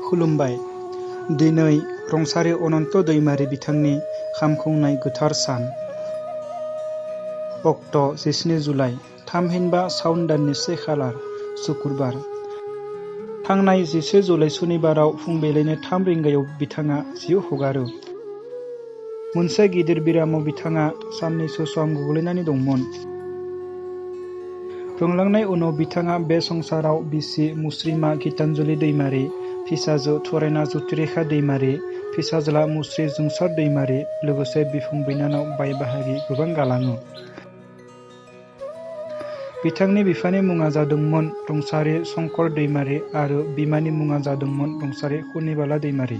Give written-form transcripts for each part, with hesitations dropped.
खुलुमबाय। दिनै रुंसारि अनन्त दैमारी बिथांनि खामखुंनाय गोथार सान। अक्ट' 17 जुलाइ थामहिनबा सावन दाननि 1 खालार शुक्रबार। थांनाय 11 जुलाइ सनिबाराव फुंबिलिनि 3 रिंगायाव बिथाङा जिउ हगारो। मोनसे गिदिर बेरामाव बिथाङा साननैसो सम गोग्लैनानै दंमोन। रुंलांनाय उनाव बिथाङा बे संसाराव बिसि मुस्रिमा गीताञ्जलि दैमारी, फिसाजो थरायना ज्योतिरेखा दैमारी, फिसाज्ला मुस्रि जोंसार दैमारी, लोगोसे बिफं बिनानाव बाय बाहागि गोबां गालाङो। बिथांनि बिफानि मुङा जादोंमोन रुंसारि शंकर दैमारी आरो बिमानि मुङा जादोंमोन रुंसारि खनिबाला दैमारी।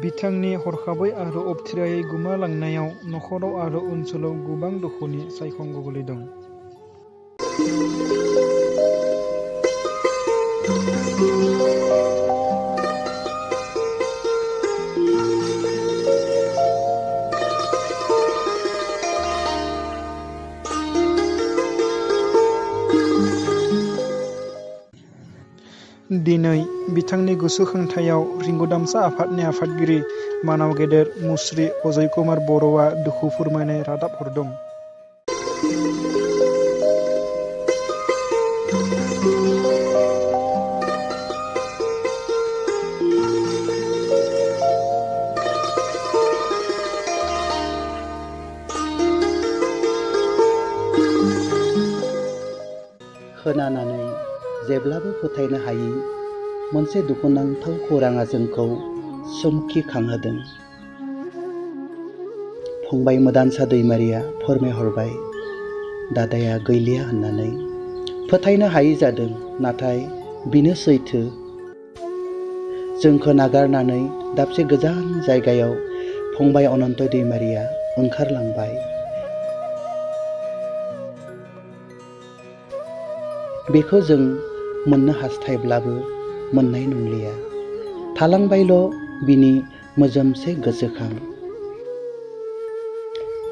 बिथांनि हरखाबै आरो अबथिरायै गोमालांनायाव नखराव आरो ओनसोलाव गोबां दुखुनि सायखं गोग्लैदों। दिनै बिथांनि गोसोखांथायाव रिंगुदामसा आफादनि आफादगिरि मानाव गेदेर मुस्रि अजय कुमार बर'आ दुखु फोरमायनाय रादाब हरदों। खोनानानै जेब्लाबो फोथायनो हायि मोनसे दुखुनांथाव खौराङा जोंखौ सोमखिखांहोदों। फंबाय मोदानसा दैमारिया फोरमायहरबाय दादाया गैलिया होननानै। फोथायनो हायि जादों, नाथाय बेनो सैथो। जोंखौ नागारनानै दाबसे गोजान जायगायाव फंबाय अनन्त दैमारिया ओंखारलांबाय। बेखौ जों मोननो हास्थायब्लाबो मोननाय नंलिया। थालांबायल' बिनि मोजोमसे गोसोखां।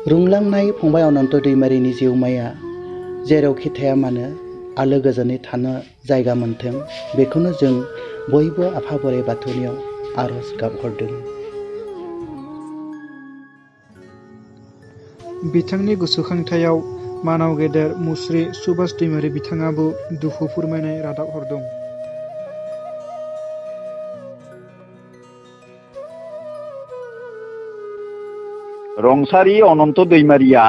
रुंलांनाय फंबाय अनन्त दैमारिनि जिउमाया जेरावखि थाया मानो आलो गोजोनै थानो जायगा मोनथों, बेखौनो जों बयबो आफा बोराइ बाथौनियाव आरज गाबहरदों। बिथांनि गोसोखांथायाव मानाव गेदेर मुस्रि सुभाष दैमारी बिथाङाबो दुखु फोरमायनाय रादाब हरदों। रुंसारि अनन्त दैमारिया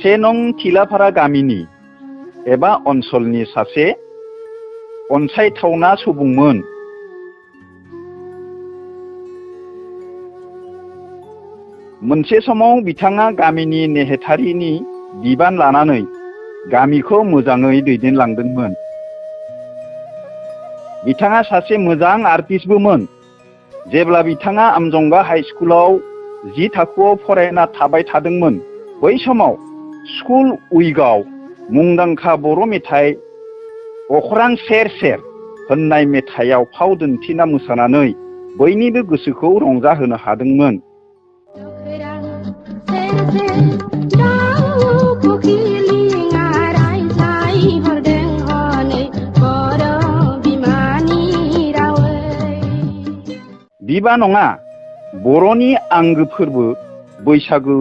1 नं थिलाफारा गामिनि एबा ओनसोलनि सासे अनसायथावना सुबुंमोन। मोनसे समाव बिथाङा गामिनि नेहाथारिनि बिबान लानानै गामिखौ मोजाङै दैदेनलांदोंमोन। बिथाङा सासे मोजां आर्टिस्टबोमोन। जेब्ला बिथाङा आमजंगा हाइस्कुलाव 10 थाखोआव फरायना थाबाय थादोंमोन, बै समाव स्कुल उइकआव मुंदांखा बर' मेथाइ अख्रां सेर सेर होननाय मेथाइयाव फाव दिन्थिना मोसानानै बयनिबो गोसोखौ रंजाहोनो हादोंमोन। बिबा नङा, बर'नि आंगो फोरबो बैसागु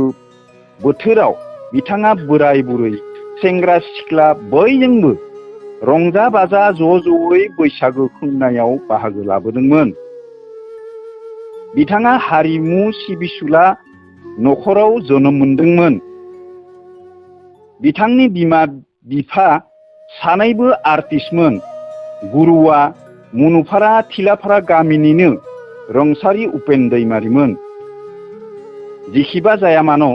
बोथोराव बिथाङा बोराय बुरै सेंग्रा सिख्ला बयजोंबो रंजा बाजा ज'यै बैसागु खुंनायाव बाहागो लाबोदोंमोन। बिथाङा हारिमु सिबिसुला नखराव जोनोम मोनदोंमोन। बिथांनि बिमा बिफा सानैबो आर्टिस्टमोन। गुरुआ मुनुफारा थिलाफारा गामिनिनो रुंसारि उपेन दैमारीमोन। जिखिबा जाया मानो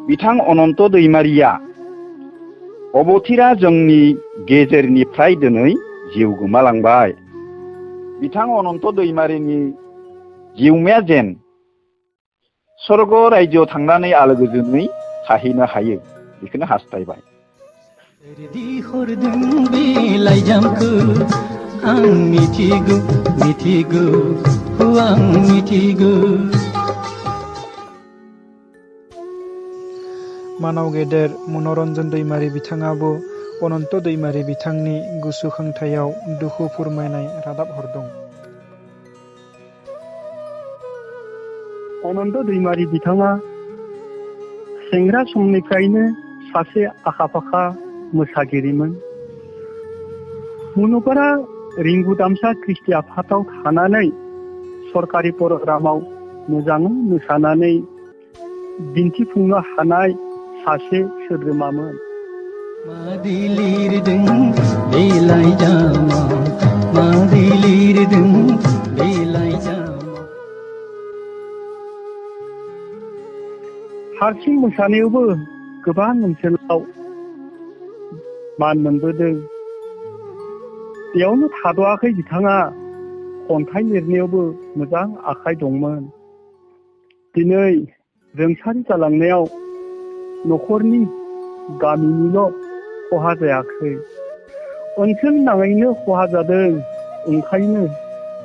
बिथां अनन्त दैमारिया अबथिरा जोंनि गेजेरनिफ्राय दिनै जिउ गोमालांबाय। बिथां अनन्त दैमारिनि जिउमाया जेन स्वर्ग रायजोआव थांनानै आलो गोजोनै थाहैनो हायो, बेखौनो हास्थायबाय। मानाव गेदेर मनरन्जन दैमारी बिथाङाबो अनन्त दैमारी बिथांनि गोसोखांथायाव दुखु फोरमायनाय रादाब हरदों। अनन्त दैमारी बिथाङा सेंग्रा समनिफ्रायनो सासे आखा-फाखा मोसागिरिमोन। मुनुगरा रिंगु दामसा ख्रिस्टि आफादाव थानानै सरकारि प्रग्रामाव मोजाङै मोसानानै दिन्थिफुंनो हानाय सासे सोद्रोमामोन। हारसिं मोसानायावबो गोबां ओनसोलाव मान मोनबोदों। बेयावनो थाद'आखै बिथाङा खन्थाइ लिरनायावबो मोजां आखाइ दंमोन। दिनै रोंसारि जालांनायाव न'खरनि गामिनिल' खहा जायाखै, ओनसोल नाङैनो खहा जादों। ओंखायनो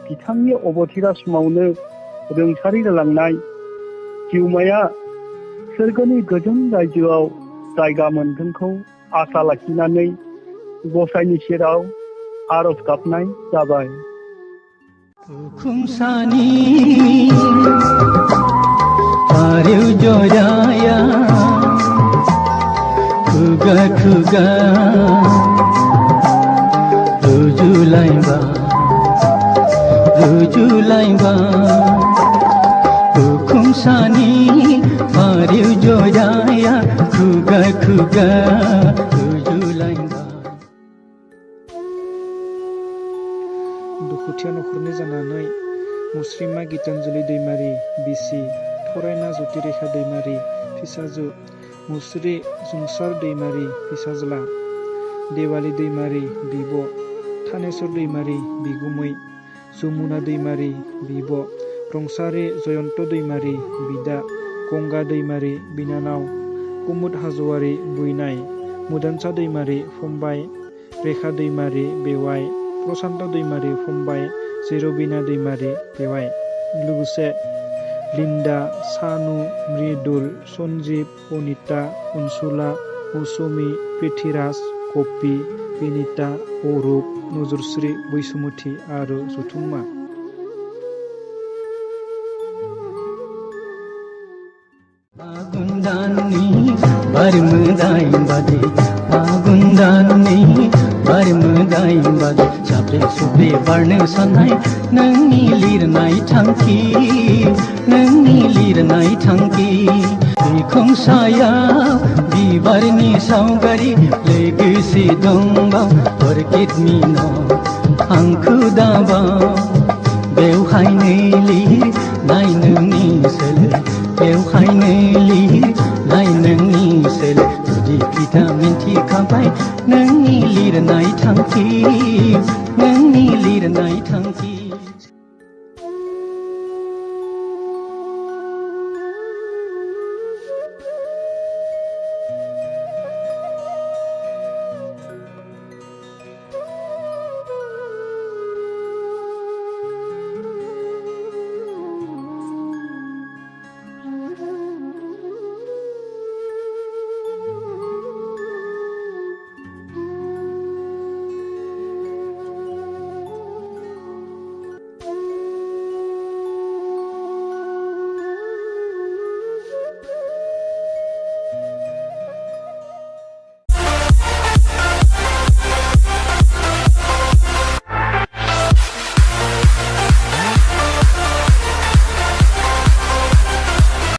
बिथांनि अबथिरा समावनो रोंसारि जालांनाय जिउमाया सोरगोनि गोजोन रायजोआव जायगा मोनगोनखौ आसा लाखिनानै गसाइनि सेराव आरज गाबनाय जाबाय। दुखुथिया नखरनि जानानै मुस्रिमा गीतांजलि दैमारी बिसि, थरायना ज्योतिरेखा दैमारी फिसाजो, मुस्रि जुंसार दैमारी फिसाज्ला, देवाली दैमारी बिब', थानेश्वर दैमारी बिगुमै, जमुना दैमारी बिब', रंसारि जयन्त दैमारी बिदा, गंगा दैमारी बिनानाव, कुमुद हाज'वारी बैनाय, मुदानसा दैमारी फंबाय, रेखा दैमारी बेवाइ, प्रसान्त दैमारी फंबाय, जेरबिना दैमारी बेवाइ, लोगोसे लिन्दा, सानु, मृदुल, सन्जीब, अनिता, अनसुला, असमी, पृथ्वीराज, कपि, बिनिता, अरुप, नजरस्री, बैसुमति आरो जथुम्मा। साब्रे सुब्रे बारनो साननाय नोंनि लिरनाय थांखि, नोंनि लिरनाय थांखि। बिखंसायाव बिबारनि सावगारि लोगोसे दंबाव अर्किडनि न' हांखो दाबाव। बेवहायनो लिरनाय नोंनि सोलो, बेवहायनो लिरनाय नोंनि सोलो। जुदि बिदा मिन्थिखाबाय नोंनि लिरनाय थांखि, नोंनि लिरनाय थांखि।